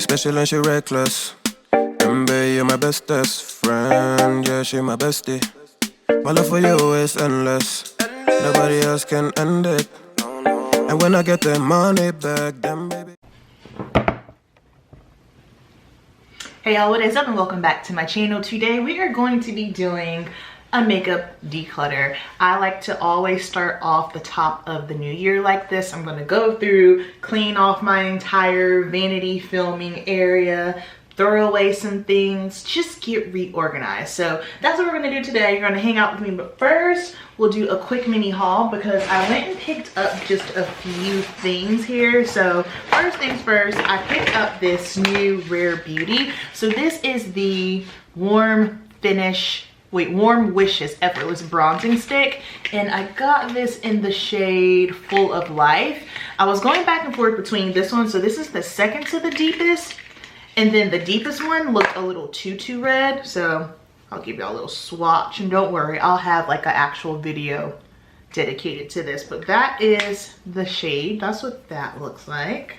special and she reckless. Baby, you're my bestest friend. Yeah, she my bestie. My love for you is endless. Nobody else can end it. And when I get the money back, then baby. Hey y'all, what is up and welcome back to my channel. Today we are going to be doing a makeup declutter. I like to always start off the top of the new year like this. I'm going to go through, clean off my entire vanity filming area, throw away some things, just get reorganized. So that's what we're going to do today. You're going to hang out with me, but first we'll do a quick mini haul because I went and picked up just a few things here. So first things first, I picked up this new Rare Beauty. So this is the Warm Wishes Effortless Bronzing Stick, and I got this in the shade Full of Life. I was going back and forth between this one, so this is the second to the deepest, and then the deepest one looked a little too red, so I'll give y'all a little swatch, and don't worry, I'll have like an actual video dedicated to this, but that is the shade. That's what that looks like.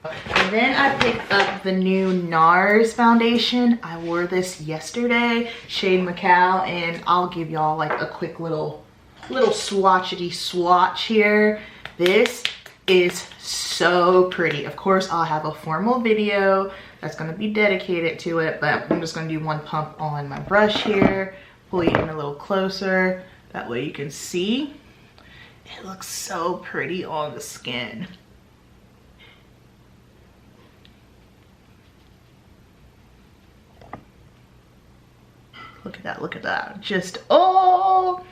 And then I picked up the new NARS foundation. I wore this yesterday, shade Macao, and I'll give y'all like a quick little swatchity swatch here. This is so pretty. Of course, I'll have a formal video that's gonna be dedicated to it, but I'm just gonna do one pump on my brush here, pull you in a little closer. That way you can see. It looks so pretty on the skin. Look at that, look at that. Just, oh,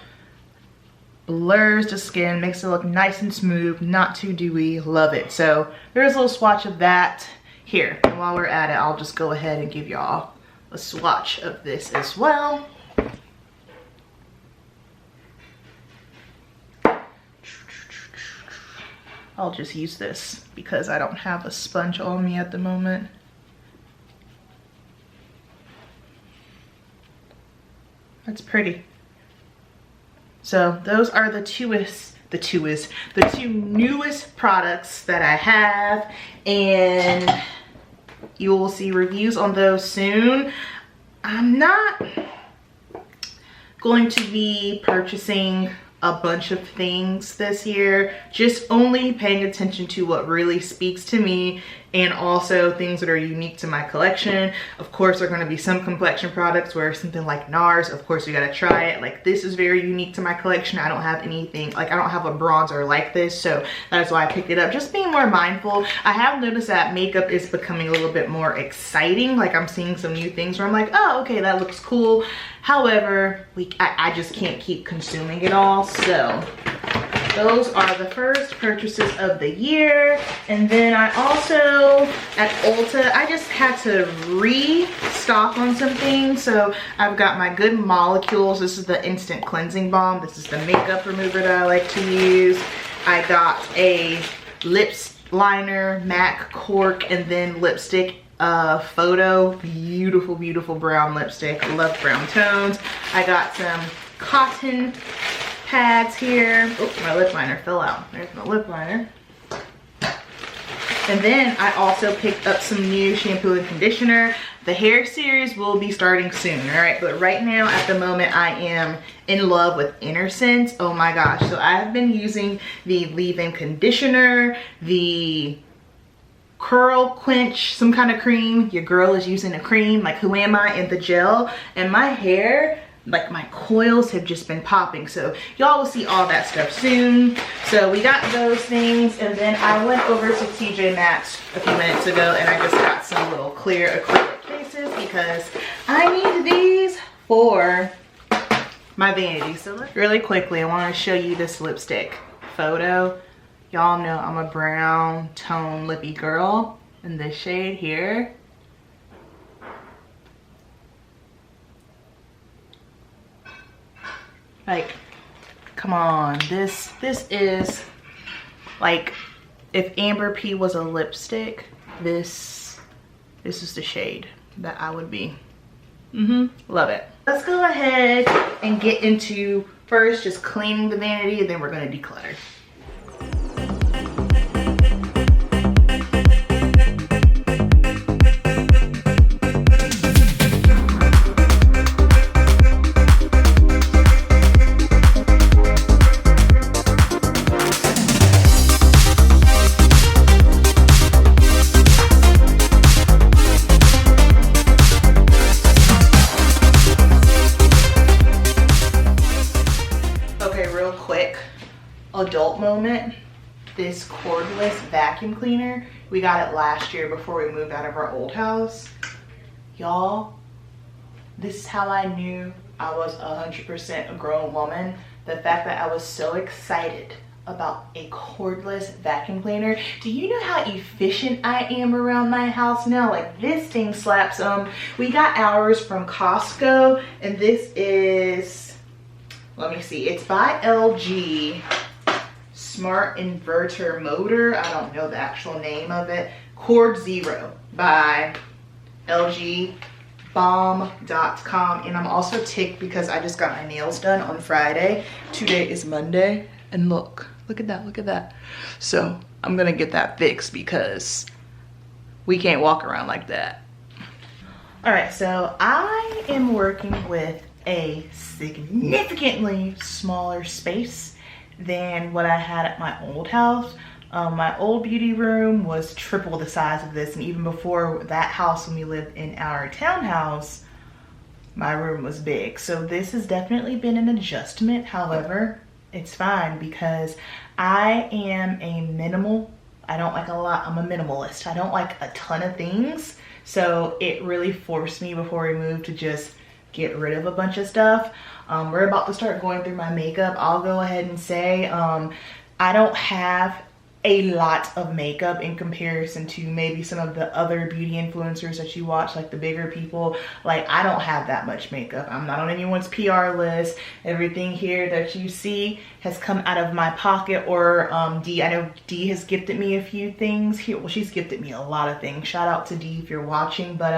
blurs the skin, makes it look nice and smooth, not too dewy, love it. So there's a little swatch of that here. And while we're at it, I'll just go ahead and give y'all a swatch of this as well. I'll just use this because I don't have a sponge on me at the moment. That's pretty. So those are the two newest products that I have, and you will see reviews on those soon. I'm not going to be purchasing a bunch of things this year, just only paying attention to what really speaks to me, and also things that are unique to my collection. Of course, there are going to be some complexion products where something like NARS, of course you got to try it. Like, this is very unique to my collection. I don't have anything, like I don't have a bronzer like this, so that's why I picked it up. Just being more mindful. I have noticed that makeup is becoming a little bit more exciting. Like, I'm seeing some new things where I'm like, oh, okay, that looks cool. However, I just can't keep consuming it all. So those are the first purchases of the year. And then I also, at Ulta, I just had to restock on some things. So I've got my Good Molecules. This is the Instant Cleansing Balm. This is the makeup remover that I like to use. I got a lips liner, MAC cork, and then lipstick photo. Beautiful brown lipstick. Love brown tones. I got some cotton pads here. Oh, my lip liner fell out. There's my lip liner. And then I also picked up some new shampoo and conditioner. The hair series will be starting soon, all right? But right now, at the moment, I am in love with Inner Sense. Oh my gosh. So I've been using the leave-in conditioner, the curl quench, some kind of cream. Your girl is using a cream, like who am I, in the gel. And my hair, like my coils have just been popping. So y'all will see all that stuff soon. So we got those things, and then I went over to TJ Maxx a few minutes ago and I just got some little clear acrylic cases because I need these for my vanity. So really quickly, I want to show you this lipstick photo. Y'all know I'm a brown tone lippy girl in this shade here. Like, come on, this is like, if Amber P was a lipstick, this is the shade that I would be. Love it. Let's go ahead and get into first just cleaning the vanity, and then we're gonna declutter. this cordless vacuum cleaner. We got it last year before we moved out of our old house. Y'all, this is how I knew I was 100% a grown woman. The fact that I was so excited about a cordless vacuum cleaner. Do you know how efficient I am around my house now? Like, this thing slaps. We got ours from Costco, and this is, let me see, it's by LG. Smart inverter motor. I don't know the actual name of it. Cord Zero by LG. Bomb.com. And I'm also ticked because I just got my nails done on Friday. Today is Monday, and look at that, look at that. So I'm gonna get that fixed because we can't walk around like that. All right, so I am working with a significantly smaller space than what I had at my old house. My old beauty room was triple the size of this, and even before that house, when we lived in our townhouse, my room was big. So this has definitely been an adjustment. However, it's fine because I am a minimal. I don't like a lot. I'm a minimalist. I don't like a ton of things. So it really forced me before we moved to just get rid of a bunch of stuff. We're about to start going through my makeup. I'll go ahead and say I don't have a lot of makeup in comparison to maybe some of the other beauty influencers that you watch, like the bigger people. Like, I don't have that much makeup. I'm not on anyone's PR list. Everything here that you see has come out of my pocket, or Dee. I know Dee has gifted me a few things here. Well, she's gifted me a lot of things. Shout out to Dee if you're watching. But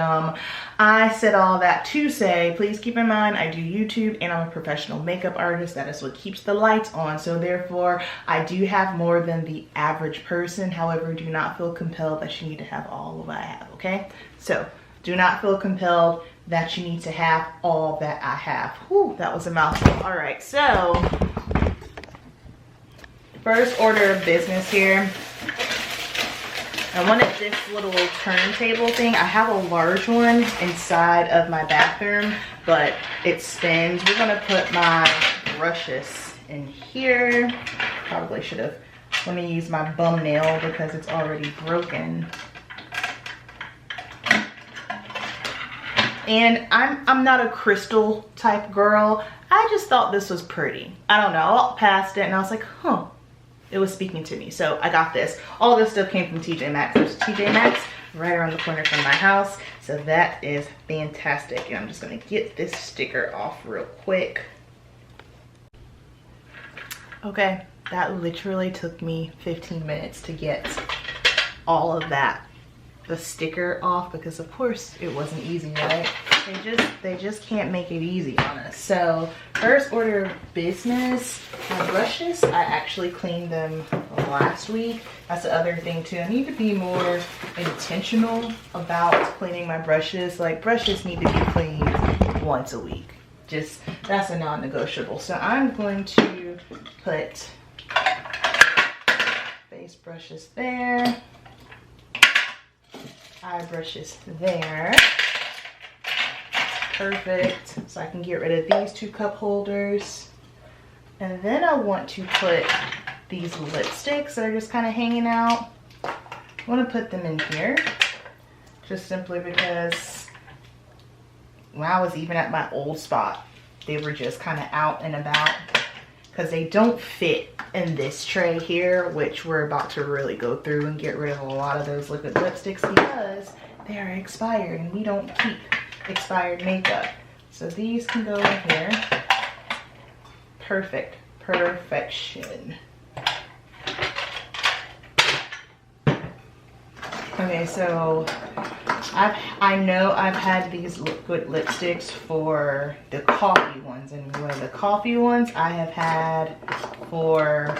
I said all that to say, please keep in mind, I do YouTube and I'm a professional makeup artist. That is what keeps the lights on. So therefore, I do have more than the average person. However, do not feel compelled that you need to have all of what I have, okay? So do not feel compelled that you need to have all that I have. Whew, that was a mouthful. All right, so first order of business here. I wanted this little turntable thing. I have a large one inside of my bathroom, but it spins. We're gonna put my brushes in here. Probably should have, let me use my bum nail because it's already broken. And I'm not a crystal type girl. I just thought this was pretty. I don't know, I walked past it and I was like, huh. It was speaking to me, so I got this. All this stuff came from TJ Maxx. There's TJ Maxx right around the corner from my house, so that is fantastic. And I'm just gonna get this sticker off real quick. Okay, that literally took me 15 minutes to get all of that, the sticker off, because of course it wasn't easy, right? They just can't make it easy on us. So first order of business, my brushes, I actually cleaned them last week. That's the other thing too. I need to be more intentional about cleaning my brushes. Like, brushes need to be cleaned once a week. Just, that's a non-negotiable. So I'm going to put face brushes there, eye brushes there. Perfect. So I can get rid of these two cup holders. And then I want to put these lipsticks that are just kind of hanging out. I want to put them in here, just simply because when I was even at my old spot, they were just kind of out and about, because they don't fit in this tray here, which we're about to really go through and get rid of a lot of those liquid lipsticks because they are expired and we don't keep expired makeup. So these can go in here. Perfect. Perfection. Okay, so I know I've had these liquid lipsticks for the coffee ones anyway. The coffee ones I have had for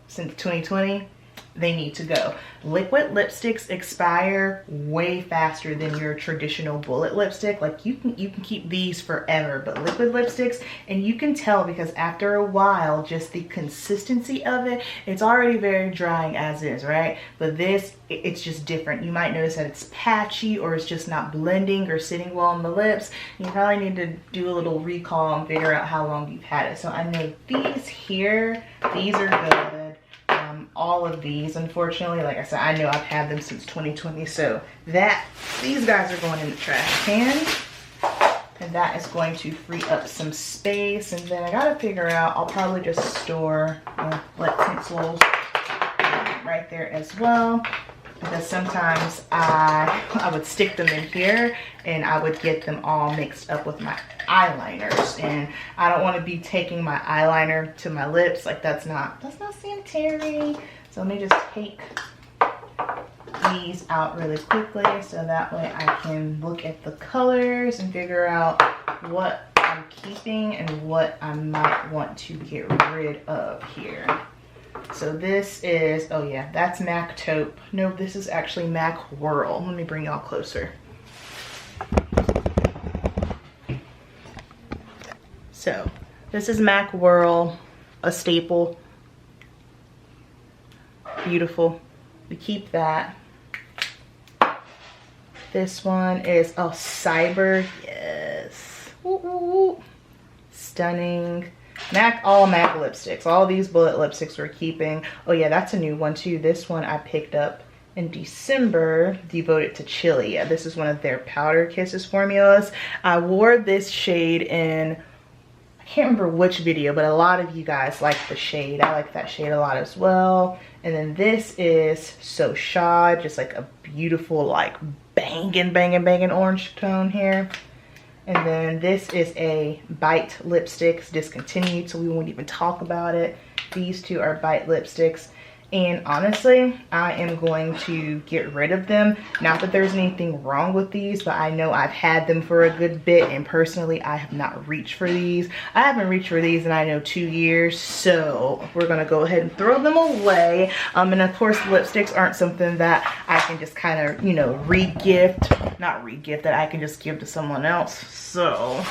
since 2020. They need to go. Liquid lipsticks expire way faster than your traditional bullet lipstick. Like, you can keep these forever, but liquid lipsticks, and you can tell because after a while, just the consistency of it, it's already very drying as is, right? But this, it's just different. You might notice that it's patchy, or it's just not blending or sitting well on the lips. You probably need to do a little recall and figure out how long you've had it. So I know these here, these are good. all of these, unfortunately. Like I said, I know I've had them since 2020, so these guys are going in the trash can. And that is going to free up some space. And then I gotta figure out, I'll probably just store lip pencils right there as well. Because sometimes I would stick them in here and I would get them all mixed up with my eyeliners. And I don't want to be taking my eyeliner to my lips. Like that's not sanitary. So let me just take these out really quickly so that way I can look at the colors and figure out what I'm keeping and what I might want to get rid of here. So this is, oh yeah, that's MAC Taupe. No, this is actually MAC Whirl. Let me bring y'all closer. So this is MAC Whirl, a staple. Beautiful. We keep that. This one is, oh, Cyber, yes. Ooh, stunning. All MAC lipsticks. All these bullet lipsticks we're keeping. Oh yeah, that's a new one too. This one I picked up in December, devoted to chili. Yeah, this is one of their Powder Kisses formulas. I wore this shade in, I can't remember which video, but a lot of you guys like the shade. I like that shade a lot as well. And then this is So Shad, just like a beautiful, like banging orange tone here. And then this is a Bite lipstick. It's discontinued, so we won't even talk about it. These two are Bite lipsticks. And honestly, I am going to get rid of them. Not that there's anything wrong with these, but I know I've had them for a good bit, and personally, I have not reached for these. I haven't reached for these in, I know, 2 years, so we're gonna go ahead and throw them away. And of course, lipsticks aren't something that I can just kind of, you know, re-gift. Not re-gift, that I can just give to someone else. So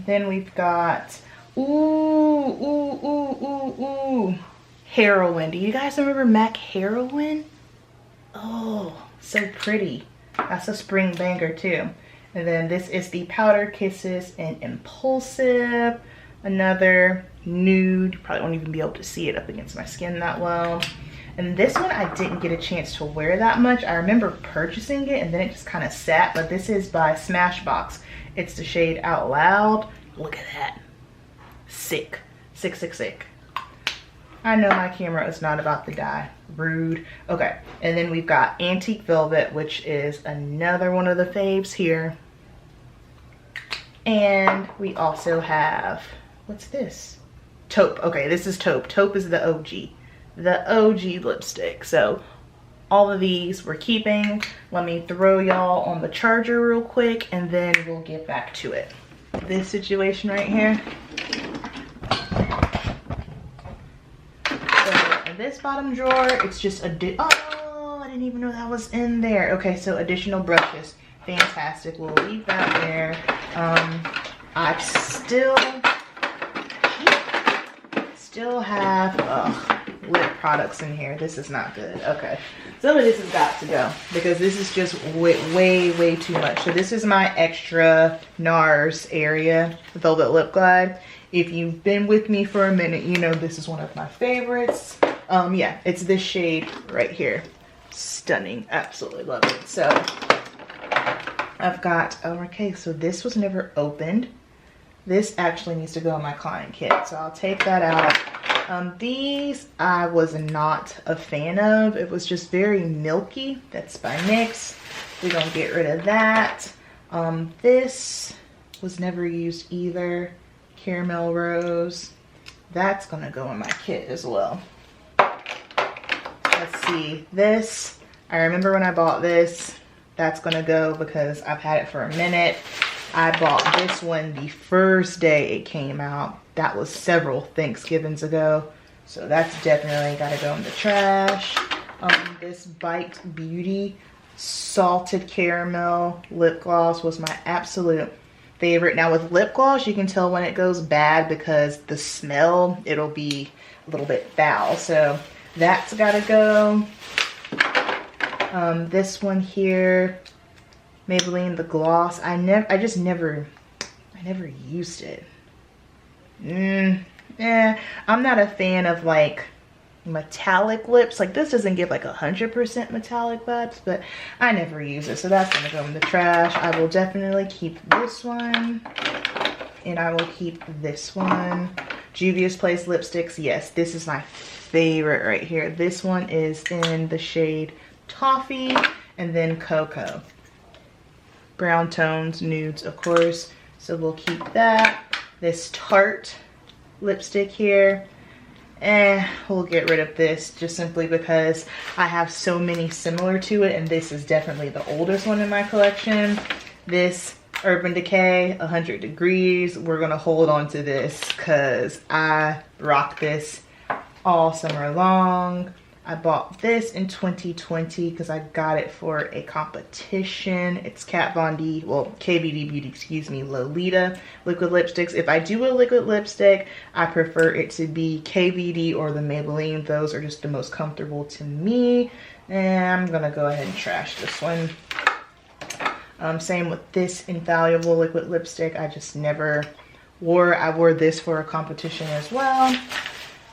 then we've got, ooh, Heroine. Do you guys remember MAC Heroine? Oh, so pretty. That's a spring banger too. And then this is the Powder Kisses in Impulsive. Another nude. You probably won't even be able to see it up against my skin that well. And this one I didn't get a chance to wear that much. I remember purchasing it and then it just kind of sat. But this is by Smashbox. It's the shade Out Loud. Look at that. Sick. Sick, sick, sick. I know my camera is not about to die. Rude. Okay, and then we've got Antique Velvet, which is another one of the faves here. And we also have, what's this? Taupe. Okay, this is Taupe. Taupe is the OG. The OG lipstick. So all of these we're keeping. Let me throw y'all on the charger real quick and then we'll get back to it. This situation right here. This bottom drawer, it's just oh, I didn't even know that was in there. Okay, so additional brushes, fantastic. We'll leave that there. I still have lip products in here. This is not good. Okay, some of this has got to go because this is just way too much. So this is my extra NARS area Velvet Lip Glide. If you've been with me for a minute, you know this is one of my favorites. Yeah, it's this shade right here. Stunning, absolutely love it. So I've got, okay, so this was never opened. This actually needs to go in my client kit, so I'll take that out. These I was not a fan of. It was just very milky. That's by NYX. We're gonna get rid of that. This was never used either. Caramel Rose. That's gonna go in my kit as well. Let's see, this, I remember when I bought this. That's gonna go because I've had it for a minute. I bought this one the first day it came out. That was several Thanksgivings ago. So that's definitely gotta go in the trash. This Bite Beauty Salted Caramel Lip Gloss was my absolute favorite. Now with lip gloss, you can tell when it goes bad because the smell, it'll be a little bit foul. So that's gotta go. This one here, Maybelline the Gloss. I never used it. I'm not a fan of like metallic lips. Like this doesn't give like 100% metallic vibes, but I never use it, so that's gonna go in the trash. I will definitely keep this one, and I will keep this one. Juvia's Place lipsticks, yes, this is my favorite right here. This one is in the shade Toffee and then Cocoa. Brown tones, nudes, of course, so we'll keep that. This Tarte lipstick here, we'll get rid of this just simply because I have so many similar to it, and this is definitely the oldest one in my collection. This Urban Decay 100 Degrees, we're gonna hold on to this because I rock this all summer long. I bought this in 2020 because I got it for a competition. It's Kat Von D, well, KVD Beauty, excuse me, Lolita liquid lipsticks. If I do a liquid lipstick, I prefer it to be KVD or the Maybelline. Those are just the most comfortable to me. And I'm gonna go ahead and trash this one. Same with this Infallible liquid lipstick. I just never wore. I wore this for a competition as well.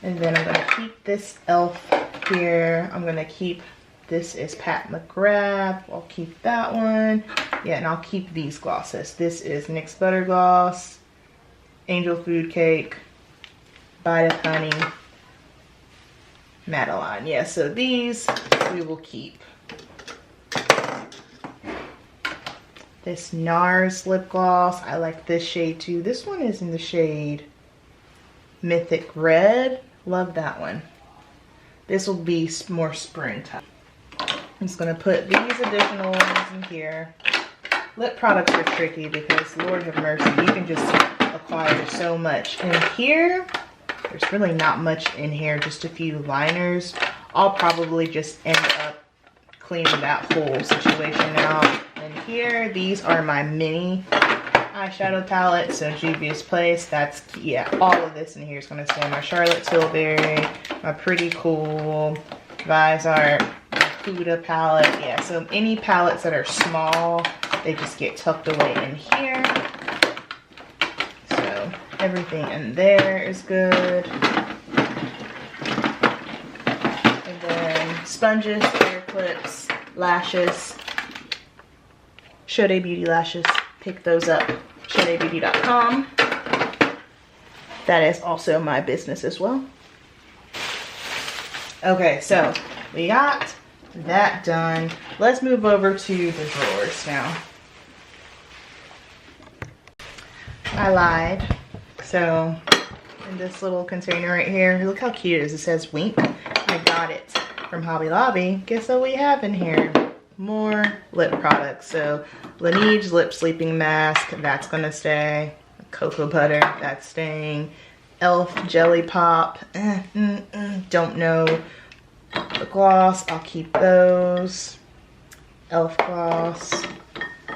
And then I'm gonna keep this e.l.f. here. I'm gonna keep, this is Pat McGrath. I'll keep that one. Yeah, and I'll keep these glosses. This is NYX Butter Gloss, Angel Food Cake, Bite of Honey, Madeline. Yeah, so these we will keep. This NARS lip gloss, I like this shade too. This one is in the shade Mythic Red. Love that one. This will be more springtime. I'm just gonna put these additional ones in here. Lip products are tricky because Lord have mercy, you can just acquire so much. And here, there's really not much in here, just a few liners. I'll probably just end up cleaning that whole situation out. And here, these are my mini eyeshadow palette. So Juvia's Place, that's, yeah, all of this in here is gonna stay. My Charlotte Tilbury, my Pretty Cool, Vibes Art, my Huda palette. Yeah, so any palettes that are small, they just get tucked away in here. So everything in there is good. And then sponges, hair clips, lashes, Sade Beauty lashes. Pick those up, SadeBeauty.com. That is also my business as well. Okay, so we got that done. Let's move over to the drawers now. I lied. So in this little container right here, look how cute it is. It says Wink. I got it from Hobby Lobby. Guess what we have in here? More lip products. So Laneige lip sleeping mask, that's gonna stay. Cocoa butter, that's staying. e.l.f. jelly pop, don't know. The gloss, I'll keep those. e.l.f. gloss.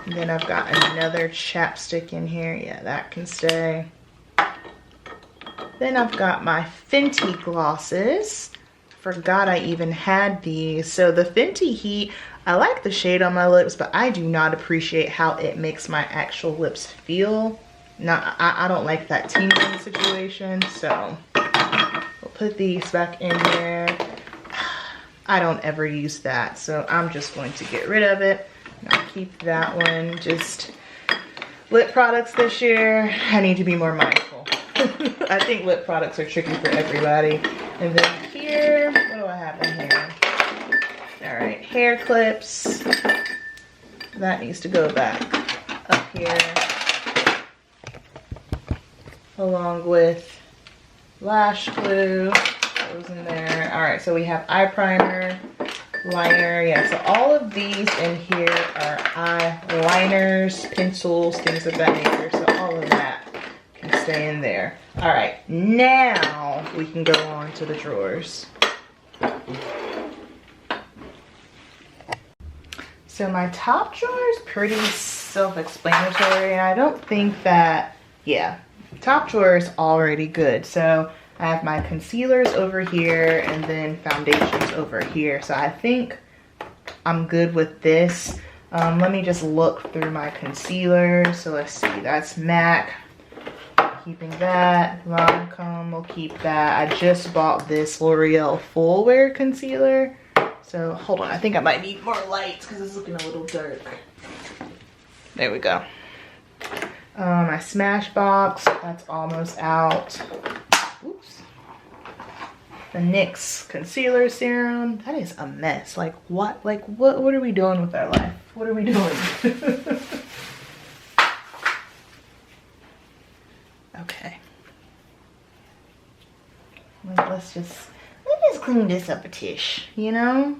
And then I've got another chapstick in here. Yeah, that can stay. Then I've got my Fenty glosses. Forgot I even had these. So the Fenty Heat, I like the shade on my lips, but I do not appreciate how it makes my actual lips feel. I don't like that tingling situation, so we'll put these back in there. I don't ever use that, so I'm just going to get rid of it. I'll keep that one. Just lip products this year, I need to be more mindful. I think lip products are tricky for everybody. And then here, what do I have in here? All right, hair clips. That needs to go back up here. Along with lash glue, goes in there. All right, so we have eye primer, liner. Yeah, so all of these in here are eyeliners, pencils, things of that nature. So all of that can stay in there. All right, now we can go on to the drawers. So my top drawer is pretty self-explanatory. I don't think that, yeah, top drawer is already good. So I have my concealers over here and then foundations over here. So I think I'm good with this. Let me just look through my concealers. So let's see, that's MAC keeping that. Lancome, we'll keep that. I just bought this L'Oreal Full Wear Concealer. So hold on, I think I might need more lights because it's looking a little dark. There we go. My Smashbox, that's almost out. Oops. The NYX Concealer Serum, that is a mess. Like what are we doing with our life? What are we doing? Okay. Let's just clean this up a tish, you know?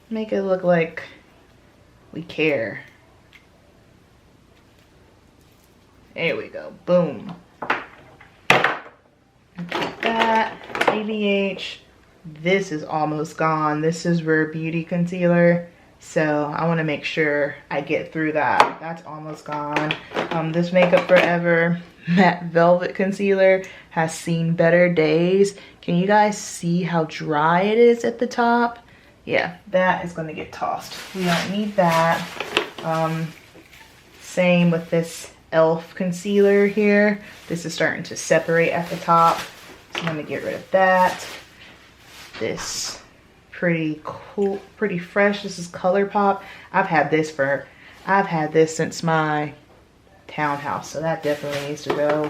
Make it look like we care. There we go. Boom. Keep that. ABH. This is almost gone. This is Rare Beauty Concealer. So I want to make sure I get through that. That's almost gone. This Makeup Forever Matte Velvet Concealer has seen better days. Can you guys see how dry it is at the top? Yeah, that is going to get tossed. We don't need that. Same with this e.l.f. concealer here. This is starting to separate at the top. So I'm going to get rid of that. This pretty cool, pretty fresh. This is ColourPop. I've had this since my townhouse, so that definitely needs to go.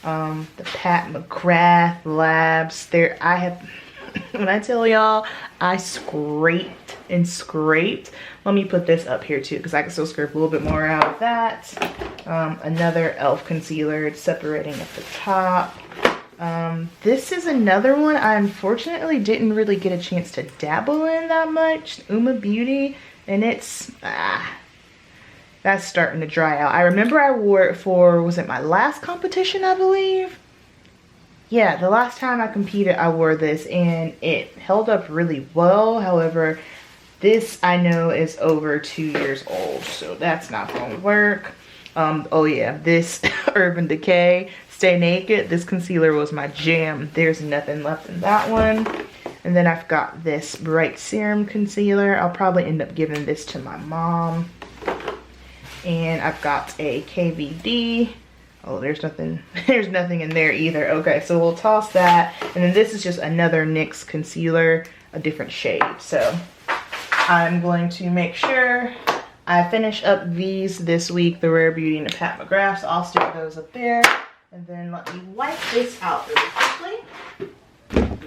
The Pat McGrath Labs. There, I have. When I tell y'all, I scraped and scraped. Let me put this up here too, because I can still scrape a little bit more out of that. Another e.l.f. concealer. It's separating at the top. This is another one I unfortunately didn't really get a chance to dabble in that much. Uma Beauty, and it's that's starting to dry out. I remember I wore it for, was it my last competition, I believe? Yeah, the last time I competed I wore this and it held up really well. However, this I know is over 2 years old, so that's not gonna work. Oh yeah, this Urban Decay Stay Naked, this concealer was my jam. There's nothing left in that one. And then I've got this Bright Serum Concealer. I'll probably end up giving this to my mom. And I've got a KVD. Oh, there's nothing in there either. Okay, so we'll toss that. And then this is just another NYX concealer, a different shade. So I'm going to make sure I finish up these this week, the Rare Beauty and the Pat McGrath. So I'll stick those up there. And then let me wipe this out really quickly.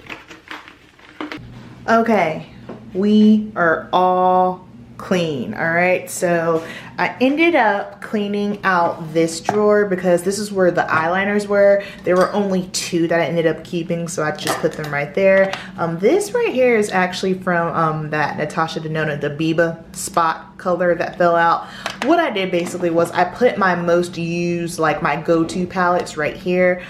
Okay, we are all clean. All right, so I ended up cleaning out this drawer because this is where the eyeliners were. There were only 2 that I ended up keeping, so I just put them right there. This right here is actually from that Natasha Denona, the Biba spot color that fell out. What I did basically was I put my most used, like my go-to palettes right here.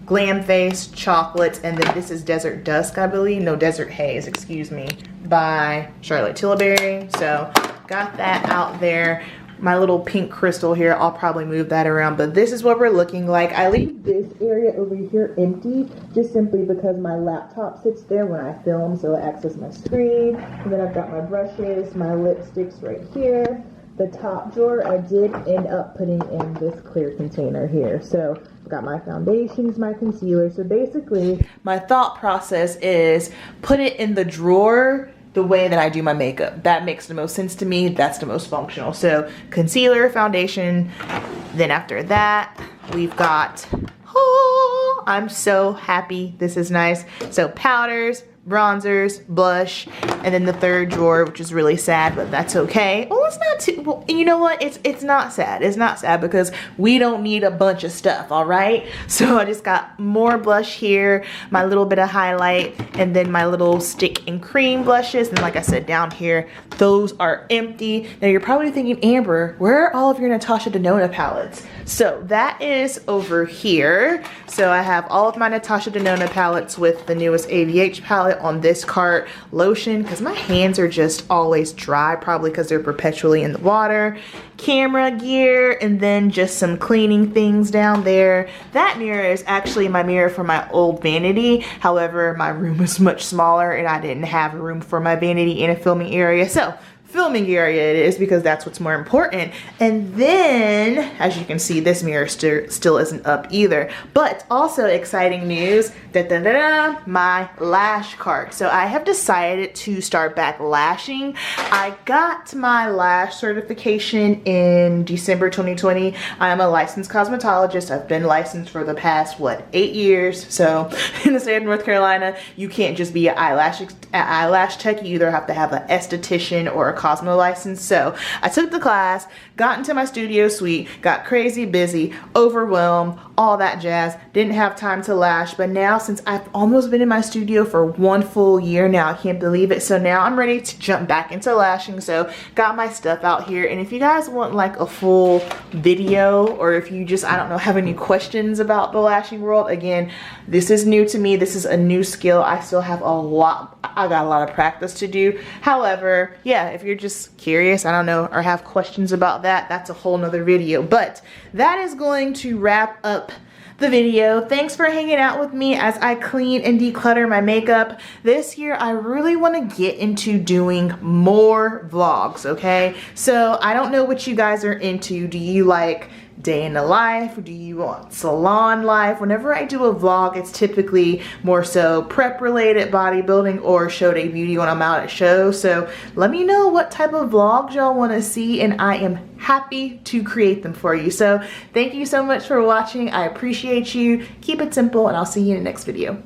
Glam Face, Chocolates, and then this is Desert Dusk, I believe. No, Desert Haze, excuse me, by Charlotte Tilbury. So got that out there. My little pink crystal here, I'll probably move that around, but this is what we're looking like. I leave this area over here empty just simply because my laptop sits there when I film, so I access my screen. And then I've got my brushes, my lipsticks right here. The top drawer I did end up putting in this clear container here. So I've got my foundations, my concealer. So basically my thought process is put it in the drawer the way that I do my makeup. That makes the most sense to me. That's the most functional. So concealer, foundation, then after that we've got, oh, I'm so happy. This is nice. So powders, bronzers, blush, and then the third drawer, which is really sad, but that's okay. Well, it's not too, well, you know what? It's not sad. It's not sad because we don't need a bunch of stuff, all right? So I just got more blush here, my little bit of highlight, and then my little stick and cream blushes. And like I said, down here, those are empty. Now you're probably thinking, Amber, where are all of your Natasha Denona palettes? So that is over here. So I have all of my Natasha Denona palettes with the newest AVH palette on this cart. Lotion, because my hands are just always dry, probably because they're perpetually in the water. Camera gear, and then just some cleaning things down there. That mirror is actually my mirror for my old vanity. However, my room is much smaller and I didn't have a room for my vanity in a filming area. So filming area it is, because that's what's more important. And then, as you can see, this mirror still isn't up either. But also exciting news, my lash cart. So I have decided to start back lashing. I got my lash certification in December 2020. I am a licensed cosmetologist. I've been licensed for the past, what, 8 years. So in the state of North Carolina, you can't just be an eyelash tech. You either have to have an esthetician or a Cosmo license. So I took the class, got into my studio suite, got crazy busy, overwhelmed, all that jazz. Didn't have time to lash, but now since I've almost been in my studio for 1 full year now, I can't believe it. So now I'm ready to jump back into lashing. So got my stuff out here, and if you guys want like a full video, or if you just, I don't know, have any questions about the lashing world, again, this is new to me. This is a new skill. I still have I got a lot of practice to do. However, yeah, if you're just curious, I don't know, or have questions about that, that's a whole nother video. But that is going to wrap up the video. Thanks for hanging out with me as I clean and declutter my makeup. This year, I really want to get into doing more vlogs, okay? So I don't know what you guys are into. Do you like day in the life? Do you want salon life? Whenever I do a vlog, it's typically more so prep related, bodybuilding, or show day beauty when I'm out at shows. So let me know what type of vlogs y'all want to see, and I am happy to create them for you. So thank you so much for watching. I appreciate you. Keep it simple, and I'll see you in the next video.